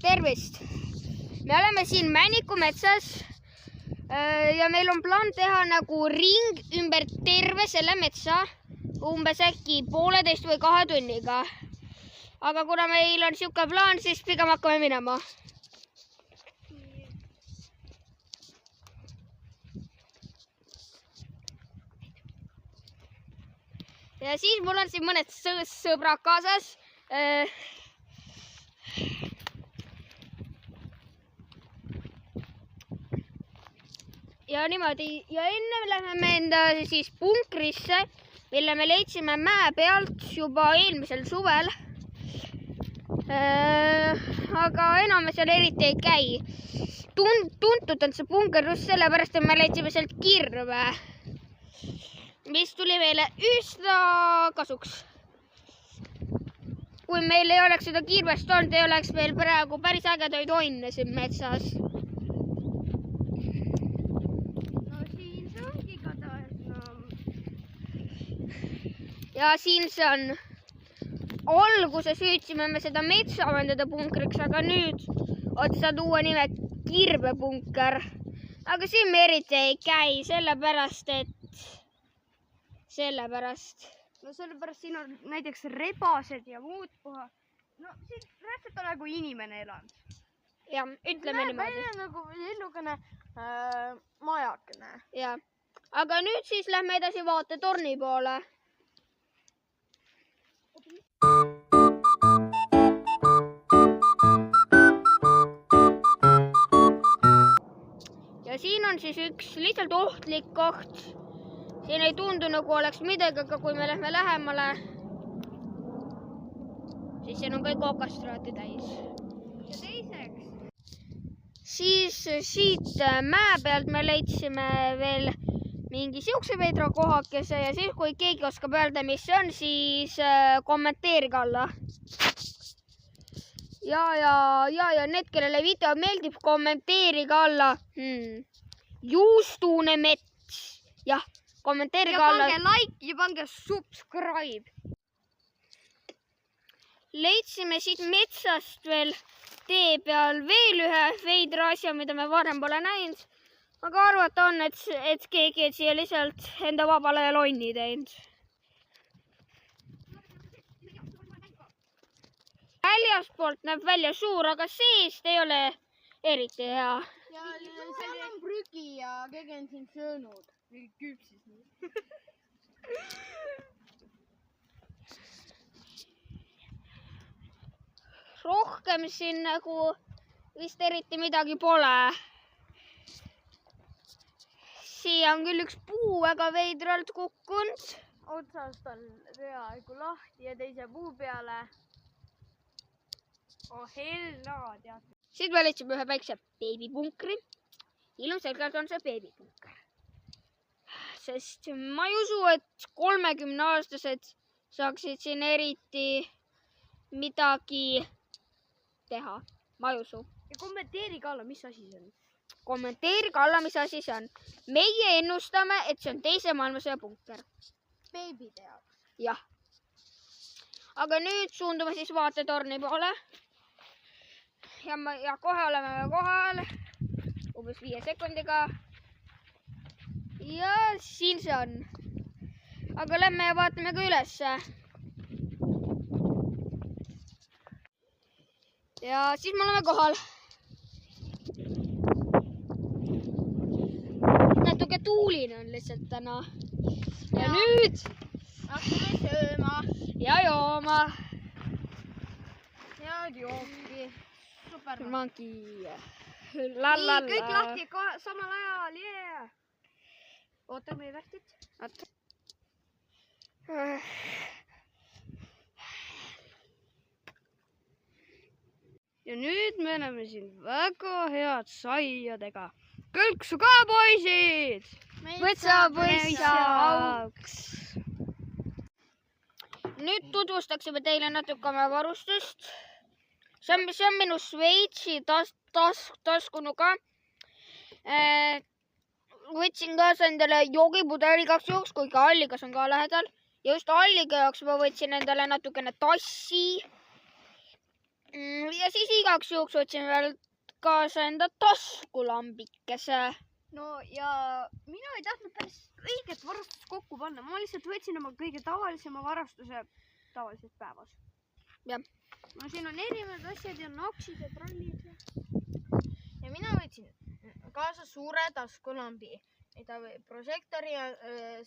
Tervist! Me oleme siin Männiku metsas ja meil on plaan teha nagu ring ümber terve selle metsa umbes äkki 1,5 või 2 tunniga. Aga kuna meil on siuke plaan, siis pigem hakkame minema. Ja siis mul on siin mõned sõbrad kaasas. Ja niimoodi. Ja enne läheme enda siis punkrisse, mille me leidsime mäe pealt juba eelmisel suvel. Aga enam me seal eriti ei käi. Tuntud on see punker just sellepärast, et me leidsime sealt kirve, mis tuli meile üsna kasuks. Kui meil ei oleks seda kirvest olnud, ei oleks meil praegu päris ägedaid onne siin metsas. Ja siin see on. Alguses hüüdsime me seda metsavändade punkriks, aga nüüd otsa tuua nime kirvepunker. Aga siin me eriti ei käi, sellepärast. No sellepärast siin on näiteks rebased ja muud kohad. No siin rääkselt on nagu inimene elanud. Ja, ütleme niimoodi. Meil on nagu lillukene majakene. Ja. Aga nüüd siis lähme edasi vaatetorni poole. Ja siin on siis üks lihtsalt ohtlik koht. Siin ei tundu nagu oleks midagi, aga kui me lähme lähemale, siis siin on kõik okastraati täis. Ja teiseks? Siis siit mäe pealt me leidsime veel mingi siukse veidra kohakese ja siis kui keegi oskab öelda, mis see on, siis kommenteerige alla. Ja need, kellele video meeldib, kommenteerige alla. Juustune mets. Jah, kommenteerige alla. Ja pange like ja pange subscribe. Leidsime siit metsast veel tee peal veel ühe veidra asja, mida me varem pole näinud. Aga arvata on, et keegi siia lihtsalt enda vabal ajal onni teinud. Väljaspoolt näeb välja suur, aga seest ei ole eriti hea. Ja seal on prügi ja keegi on siin söönud. Või küpsis nii. Rohkem siin nagu vist eriti midagi pole. Siia on küll üks puu väga veidralt kukkunud. Otsast on peaaegu lahti ja teise puu peale. Oh, hellaa, tead. Siit me leidsime ühe väikse beebipunkri. Ilmselgelt on see beebipunker. Sest ma ei usu, et 30-aastased saaksid siin eriti midagi teha. Ma ei usu. Ja kommenteerige alla, mis asi see on. Kommenteerige alla, mis asi see on. Meie ennustame, et see on teise maailmasõja punker. Beebide jaoks. Jah. Aga nüüd suundume siis vaatetorni poole. Ja kohe oleme kohal. Umbes 5 sekundiga. Ja siin see on. Aga lähme ja vaatame ka ülesse. Ja siis me oleme kohal. Natuke tuuline on lihtsalt täna. Ja nüüd hakkame sööma. Ja jooma. Ja jooki. Super. Mangi. Nii, kõik lahti samal ajal. Yeah. Ootame meie vähtit. Oota. Ja nüüd me oleme siin väga head saiadega. Kõlksu ka, poisid! Võtsa-võissaks! Nüüd tutvustaksime teile natuke oma varustust. See on minu Šveitsi taskunuga. Võtsin kaasa endale joogipudeli igaks juhuks, kuigi alligas on ka lähedal. Ja just alliga jaoks ma võtsin endale natukene tassi. Ja ja siis igaks juhuks võtsin veel kaasa enda taskulambikese. No ja mina ei tahtnud päris õiget varustust kokku panna. Ma lihtsalt võtsin oma kõige tavalisema varastuse tavaliselt päevas. Jah. No siin on erinevad asjad ja naksid ja trallid. Ja mina võtsin kaasa suure taskulambi, mida prožektori ja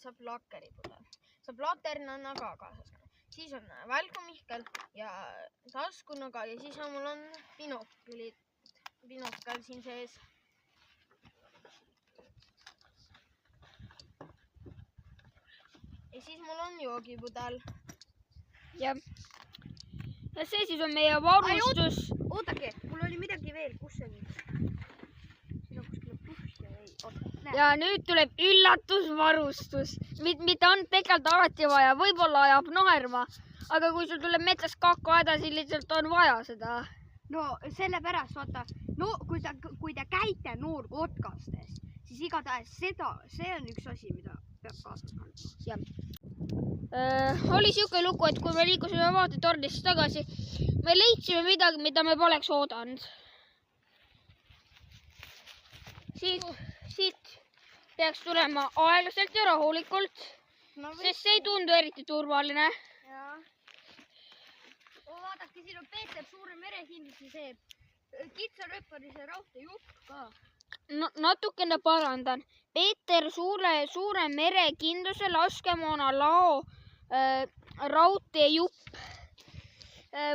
saab lakeripudel. Saab laterina ka kaasas. Siis on välkumihkel ja taskunaga ja siis mul on binokkel siin sees. Ja siis mul on joogipudel. Ja see siis on meie varustus. Ootake, mul oli midagi veel. Kus see nüüd? Siin on kuskil puhk ja ei. Ja nüüd tuleb üllatusvarustus, mida on tegelikult alati vaja. Võib-olla ajab naerma, aga kui sul tuleb metsas kakka siis lihtsalt on vaja seda. No sellepärast, vaata, no kui te käite noorkotkastes, siis igatahes see on üks asi, mida peab kaasas kandma. Jah. Oli siuke lugu, et kui me liikusime vaatetornist tagasi, me leidsime midagi, mida me poleks oodanud. Siit peaks tulema aeglaselt ja rahulikult, sest see ei tundu eriti turvaline. Jaa. Vaadake, siin on Peeter Suure merekindluse see kitsaröpparise raudteejupp ka. Natukene parandan. Peeter Suure merekindluse laskemoona lao raudteejupp.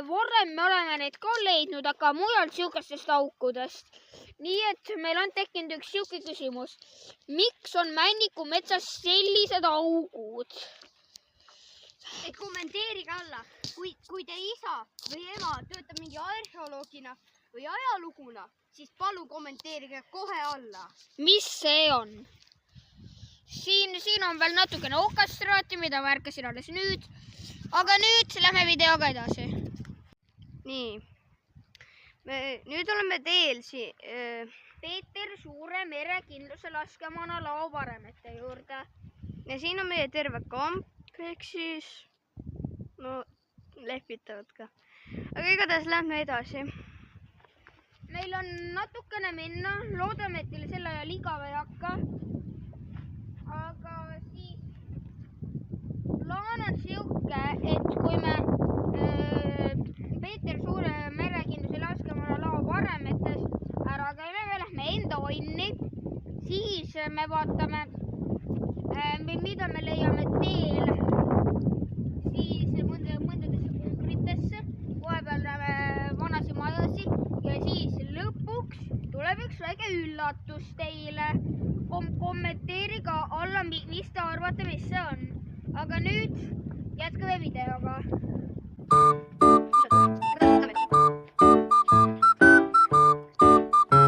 Varem me oleme neid ka leidnud, aga mujalt siukestest aukudest. Nii et meil on tekkinud üks siuke küsimus. Miks on Männiku metsas sellised augud? Et kommenteerige alla, kui te isa või ema töötab mingi arheoloogina või ajaluguna, siis palun kommenteerige kohe alla. Mis see on? Siin on veel natukene okastraati, mida ma ärkasin alles nüüd. Aga nüüd lähme videoga edasi. Nii. Nüüd oleme teel Peeter Suure merekindluse laskemoona lao varemete juurde. Ja siin on meie terve kamp, ehk siis no lehvitavad ka. Aga igatahes lähme edasi. Meil on natukene minna, loodame, et teile selle ajal igav ei hakka. Aga siis plaan on siuke, et kui me Peeter Suure merekindluse laskemoona lao varemetes ära käime, me lähme enda onni, siis me vaatame, mida me leiame teel, siis mõndadesse punkritesse, vahepeal näeme vanasi majasi ja siis lõpuks tuleb üks väike üllatus teile. Kommenteerige alla, mis te arvate, mis see on. Aga nüüd jätkame videoga.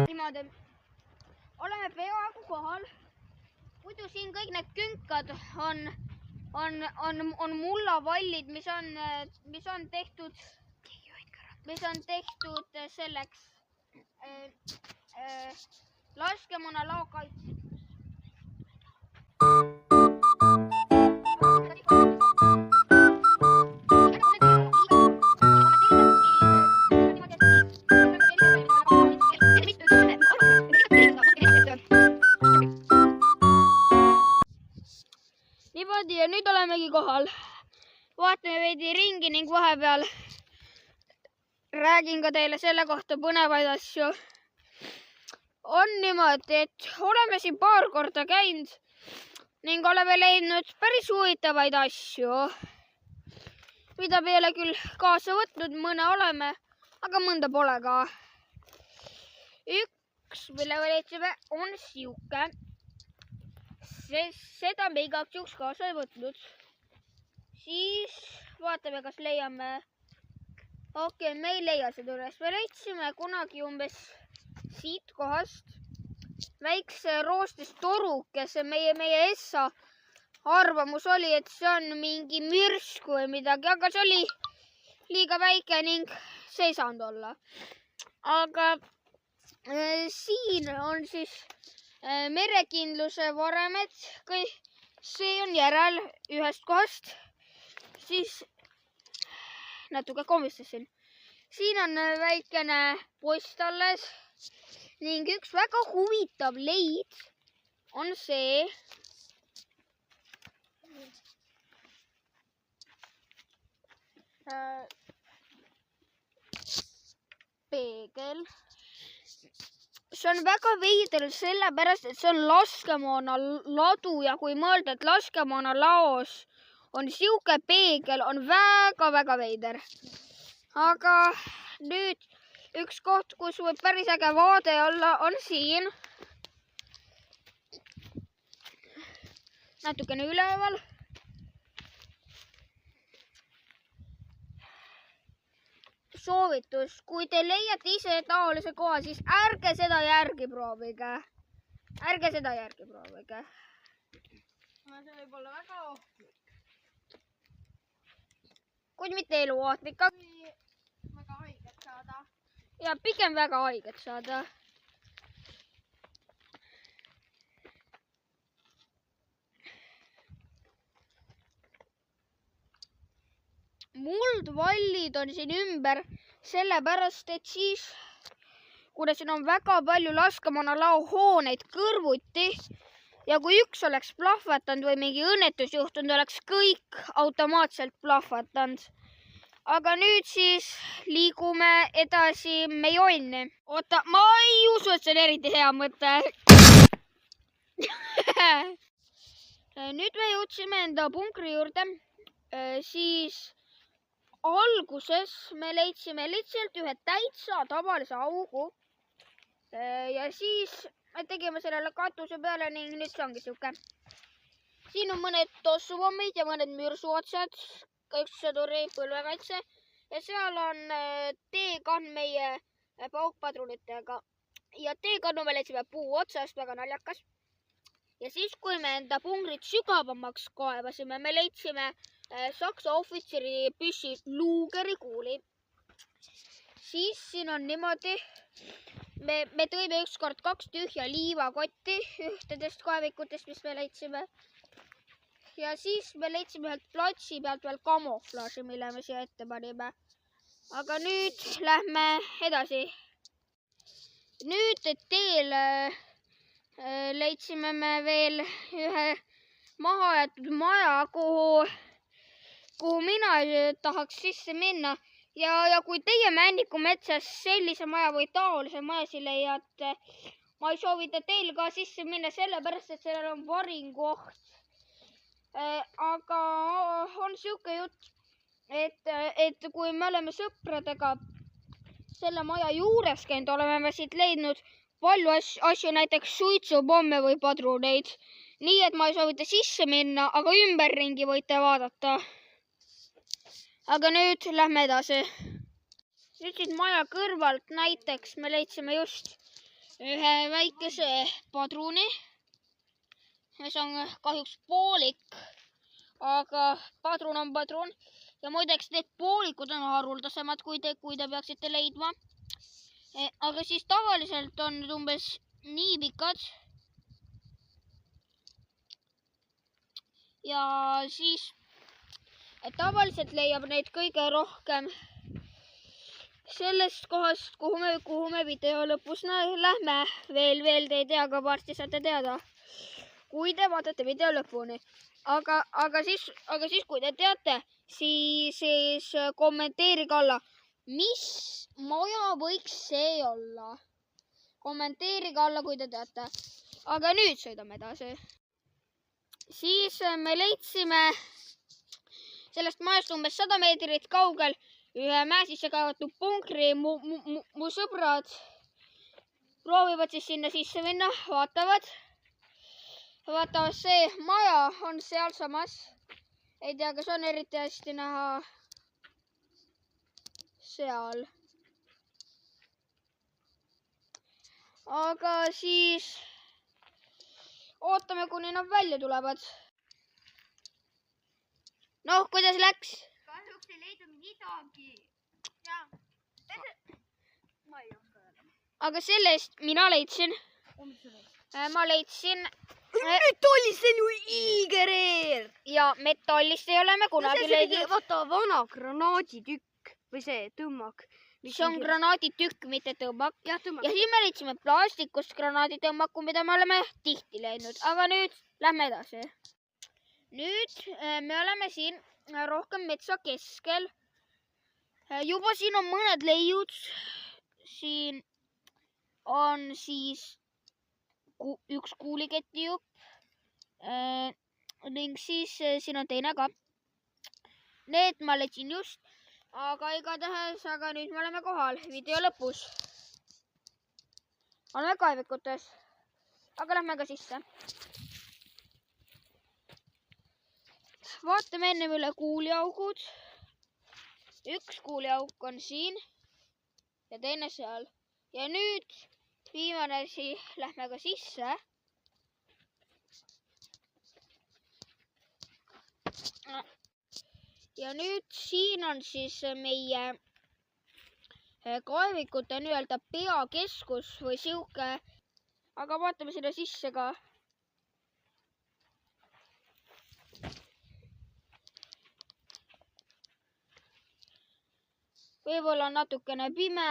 Niimoodi. Oleme peaaegu kohal. Muidu siin kõik need künkad on mullavallid, mis on tehtud selleks laskemoona lao kaitseks. Niimoodi ja nüüd olemegi kohal. Vaatame veidi ringi ning vahepeal räägin ka teile selle kohta põnevaid asju. On niimoodi, et oleme siin paar korda käinud ning oleme leidnud päris huvitavaid asju, mida me ei ole küll kaasa võtnud, mõne oleme, aga mõnda pole ka. Üks, mille me leidsime, on siuke. Seda me igaks juhuks kaasa ei võtnud. Siis vaatame, kas leiame. Okei, me ei leia seda üles. Me leidsime kunagi umbes siit kohast väikse roostest torukese. Meie essa arvamus oli, et see on mingi mürsku või midagi, aga see oli liiga väike ning see ei saanud olla. Aga siin on siis merekindluse varemed. See on järel ühest kohast. Siis natuke komistasin. siin on väikene post alles ning üks väga huvitav leid on see. Peegel. See on väga veider sellepärast, et see on laskemoona ladu ja kui mõelda, et laskemoona laos on siuke peegel, on väga-väga veider. Aga nüüd üks koht, kus võib päris äge vaade olla, on siin. Natukene üleval. Soovitus, kui te leiate ise taolise koha, siis ärge seda järgi proovige. Ärge seda järgi proovige. See võib olla väga ohtlik. Kuid mitte eluohtlik. Väga haiget saada. Ja pigem väga haiget saada. Muldvallid on siin ümber sellepärast, et siis, kuna siin on väga palju laskemoonalao hooneid kõrvuti ja kui üks oleks plahvatanud või mingi õnnetus juhtunud, oleks kõik automaatselt plahvatanud. Aga nüüd siis liigume edasi meie onni. Oota, ma ei usu, et see on eriti hea mõte. Nüüd me jõudsime enda punkri juurde, siis alguses me leidsime lihtsalt ühe täitsa tavalise augu ja siis me tegime sellele katuse peale ning nüüd see ongi siuke. Siin on mõned tossupommid ja mõned mürsuotsad, üks sõduri põlvekaitse ja seal on teekann meie paukpadrunitega ja teekannu me leidsime puu otsast, väga naljakas. Ja siis, kui me enda pungrit sügavamaks kaevasime, me leidsime Saksa ohvitseri püssi Lugeri kuuli. Siis siin on niimoodi, me tõime ükskord 2 tühja liivakotti ühtedest kaevikutest, mis me leidsime. Ja siis me leidsime ühelt platsi pealt veel kamuflaaži, mille me siia ette panime. Aga nüüd lähme edasi. Nüüd teel leidsime me veel ühe mahajäetud maja, kuhu mina tahaks sisse minna. Ja kui teie Männikumetsas sellise maja või taolise maja leiate, ma ei soovita teil ka sisse minna sellepärast, et sellel on varinguoht. Aga on siuke jutt, et kui me oleme sõpradega selle maja juures käinud, oleme me siit leidnud palju asju, näiteks suitsupomme või padruneid. Nii, et ma ei soovita sisse minna, aga ümberringi võite vaadata. Aga nüüd lähme edasi. Nüüd siit maja kõrvalt näiteks me leidsime just ühe väikese padruni. See on kahjuks poolik, aga padrun on padrun. Ja muideks need poolikud on haruldasemad, kui te peaksite leidma. Aga siis tavaliselt on need umbes nii pikad. Ja siis tavaliselt leiab neid kõige rohkem sellest kohast, kuhu me video lõpus lähme. Veel te ei tea, aga varsti saate teada, kui te vaatate video lõpuni. Aga siis, kui te teate, siis kommenteerige alla, mis maja võiks see olla. Kommenteerige alla, kui te teate. Aga nüüd sõidame edasi. Siis me leidsime sellest majast umbes 100 meetrit kaugel ühe mäe sisse kaevatud punkri. Mu sõbrad proovivad siis sinna sisse minna, vaatavad. See maja on sealsamas. Ei tea, kas on eriti hästi näha seal. Aga siis ootame, kuni nad välja tulevad. Noh, kuidas läks? Kahjuks ei leidnud midagi. Ja. Ma ei oska öelda. Aga sellest mina leidsin. Ma leidsin Metallist on ju iigereer. ja metallist ei ole me kunagi leidnud. Vaata, vana granaaditükk või see tõmmak. mis on granaaditükk, mitte tõmbak. jah, tõmbab. ja siis me leidsime plastikust granaaditõmbaku, mida me oleme tihti leidnud, aga nüüd lähme edasi. nüüd me oleme siin rohkem metsa keskel. juba siin on mõned leiud. siin on siis üks kuuliketijupp ning siis siin on teine ka. Need ma leidsin just, aga igatahes, aga nüüd me oleme kohal video lõpus. oleme kaevikutes, aga lähme ka sisse. vaatame ennem üle kuuliaugud. üks kuuliauk on siin ja teine seal. ja nüüd viimane asi, lähme ka sisse. ja nüüd siin on siis meie kaevikute nii-öelda peakeskus või sihuke, aga vaatame sinna sisse ka. võib-olla on natukene pime.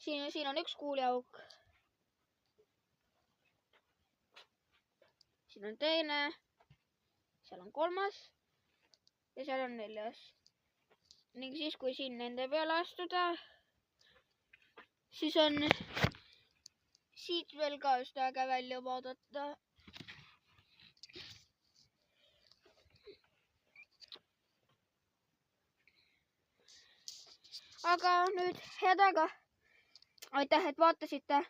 siin on üks kuuliauk. siin on teine. seal on kolmas. ja seal on neljas. ning siis, kui siin nende peale astuda, siis on siit veel ka just äge välja vaadata. aga nüüd head aega. aitäh, et vaatasite.